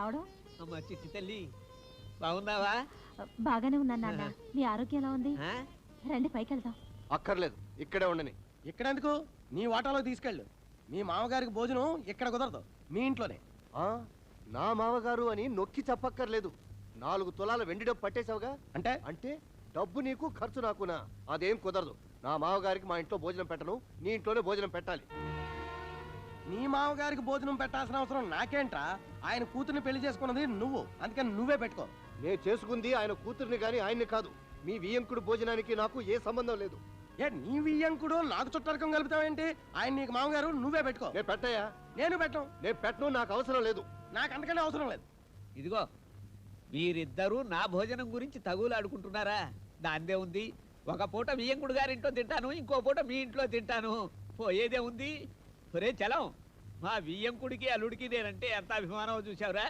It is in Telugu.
రావడం? అమ్మ చిట్టి తల్లి బాగున్నావా? బాగానే ఉన్నాను నాన్న. మీ ఆరోగ్యం ఎలా ఉంది? రండి పైకి వెళ్దాం. అక్కర్లేదు, ఇక్కడే ఉండని. ఇక్కడెందుకు? నీ వాటాలో తీసుకెళ్ళు. మీ మామగారికి భోజనం ఇక్కడ కుదరదు, మీ ఇంట్లోనే. నా మామగారు అని నొక్కి చెప్పక్కర్లేదు. 4 తులాల వెండి డబ్బు పట్టేశావుగా. అంటే అంటే డబ్బు నీకు, ఖర్చు నాకునా? అదేం కుదరదు. నా మామగారికి మా ఇంట్లో భోజనం పెట్టను, నీ ఇంట్లోనే భోజనం పెట్టాలి. నీ మామగారికి భోజనం పెట్టాల్సిన అవసరం నాకేంట్రా? ఆయన కూతుర్ని పెళ్లి చేసుకున్నది నువ్వు, అందుకని నువ్వే పెట్టుకో. నేను చేసుకుంది ఆయన కూతుర్ని గాని ఆయన్ని కాదు. మీ వియ్యంకుడు భోజనానికి నాకు ఏ సంబంధం లేదు. ఏ నీ వియ్యంకుడు నాకు చుట్టరకం కలుపుతావేంటి? ఆయన నీకు మామగారు, నువ్వే పెట్టుకో. నేను పెట్టయా? నేను పెట్టను. నేను పెట్టను, నాకు అవసరం లేదు. నాకు అంతకంటే అవసరం లేదు. ఇదిగో మీరిద్దరూ నా భోజనం గురించి తగులాడుకుంటున్నారా? దాందే ఉంది. ఒక పూట వియ్యంకుడు గారింట్లో తింటాను, ఇంకో పూట మీ ఇంట్లో తింటాను. పోయేదే ఉంది. ఒరే చలం, మా వియ్యంకుడికి అల్లుడికి నేనంటే ఎంత అభిమానం చూసావురా?